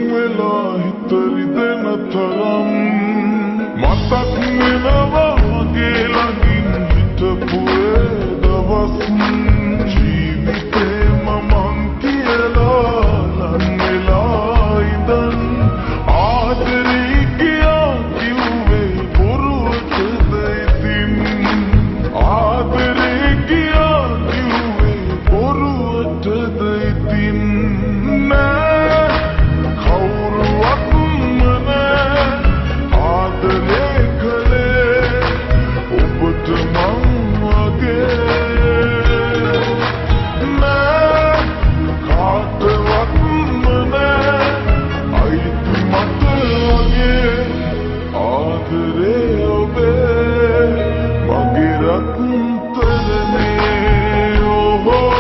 වෙලා හිතරි දෙන තරම් මතක් වෙනවා මගේ ළඟින් හිටපු ඒ දවස් ජීවිතේම මං කියලා ලං වෙලා ඉඳන් ආදරේ කියා කිව්වේ බොරුවටද ඉතින් ආදරේ කියා කිව්වේ බොරුවටද ඉතින් නෑ කවුරුවත්ම නෑ ආදරේ කළේ ඔබට මං වගේ නෑ කාටවත්ම නෑ අයිති මට වගේ ආදරේ ඔබේ මගේ රත්තරනේ ඔහෝ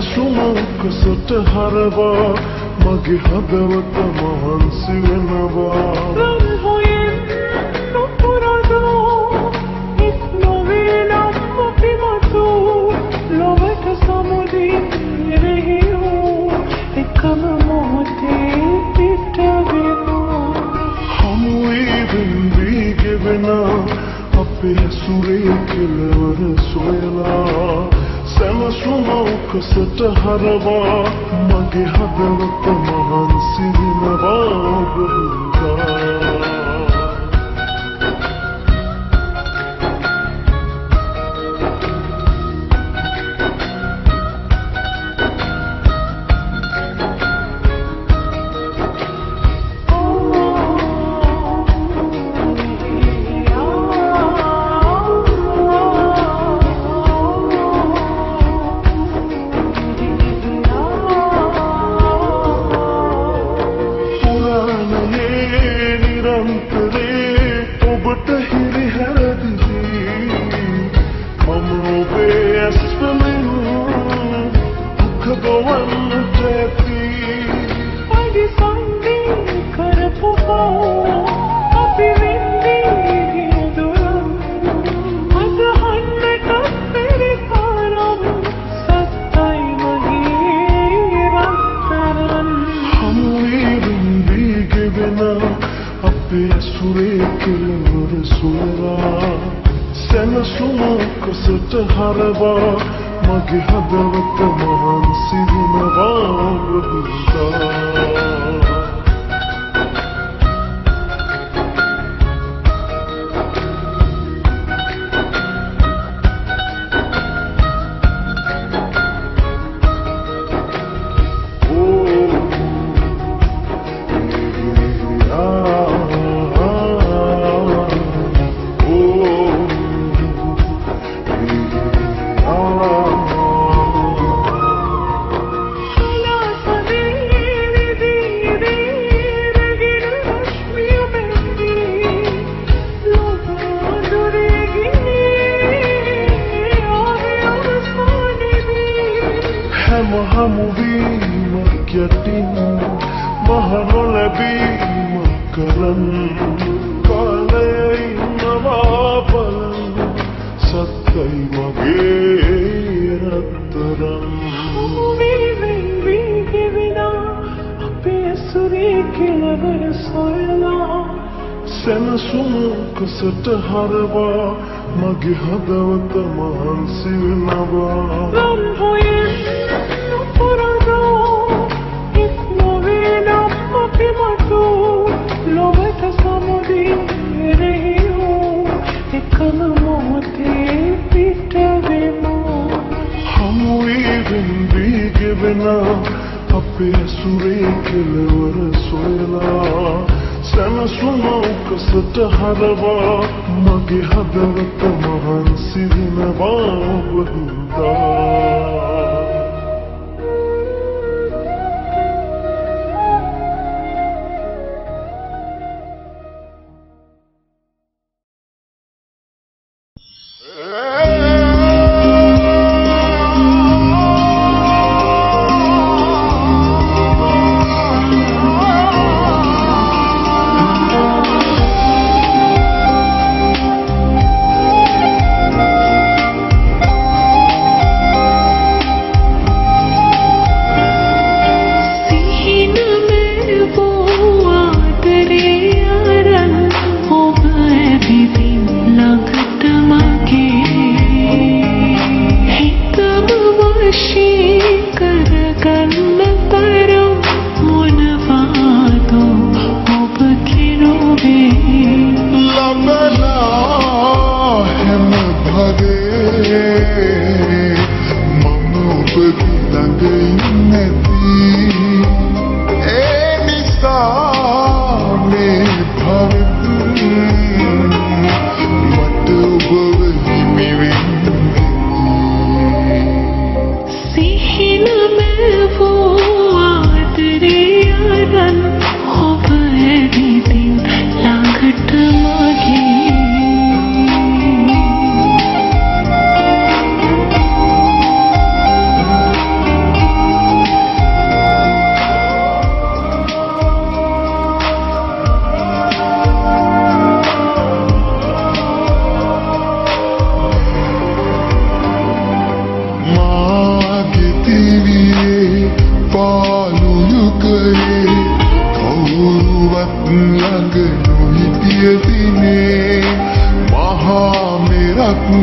සුමංකසට හරවා මගේ හදවත මහන්සි වෙනවා රන් හොයෙන් නොපුරන සුමුකසට හරවා මගේ හදවත මහන්සි වෙනවා ඔබ හින්දා සුමුකසට හරවා මගේ හදවත මහන්සි වෙනවා ඔබ හින්දා හමුවීමක් යටින් මහනොලැබීම කරන් කාලය ඉන්නවා බලන් සත්‍යයි මගේ රත්තරන් හමුවීමෙන් වීගෙවිනා අපේ ඇසුරේ කෙළවර සොයලා සැනසුමකසට හරවා මගේ හදවත මහන්සි වෙනවා අපේ ඇසුරේ කෙළවර සොයලා සැනසුමකසට හරවා මගේ හදවත මහන්සි වෙනවා ඔබ හින්දා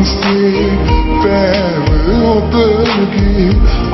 से पैर उतर गए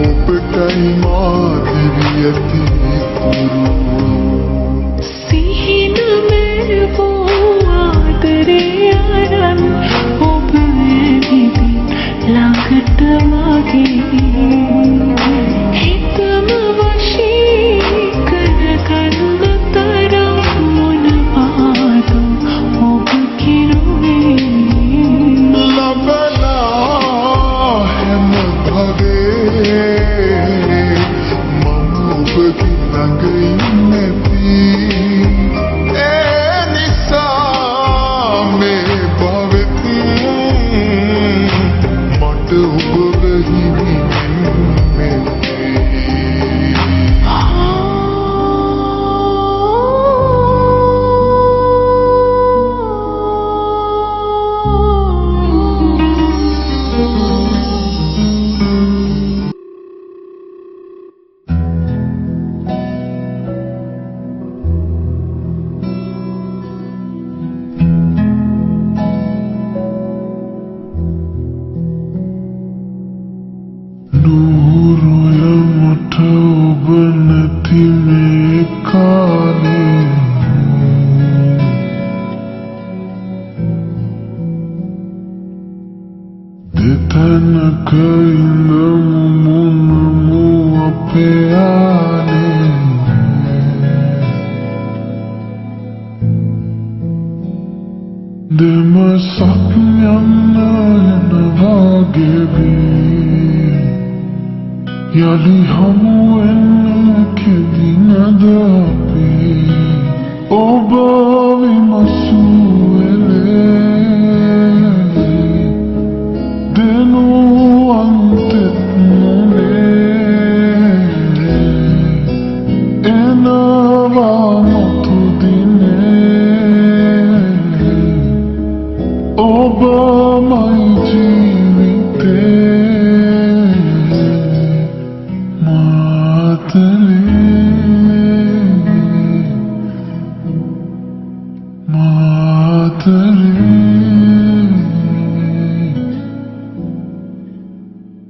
ඔබටයි මා දිවි ඇති තුරු සිහින මෙරවෝ ආදරේ අරන් ඔබ ඇවිදින් ළඟට මගේ හිතම වශී කරගන්න තරම් මොනවාද ඔබ කිරුවේ ලබනා හැම භවයේ මම ඔබගේ ළඟ ඉන්නේති ඒ නිසා මේ භවෙත් මට ඔබව හිමිවෙන්නේ නూరుය මට ඔබ නැති මේ කාලේ දෙතැනක ඉඳමු මුනමු අපේ ආලේ දෙමසක් යන්න යන වගේ යලි හමුවෙන්න කෙදිනද අපි ඔබ විමසුවෙලේ දෙනු අන්තෙත් නොනේ එනවා මතු දිනේ ඔබමයි ජීවිතේ Matale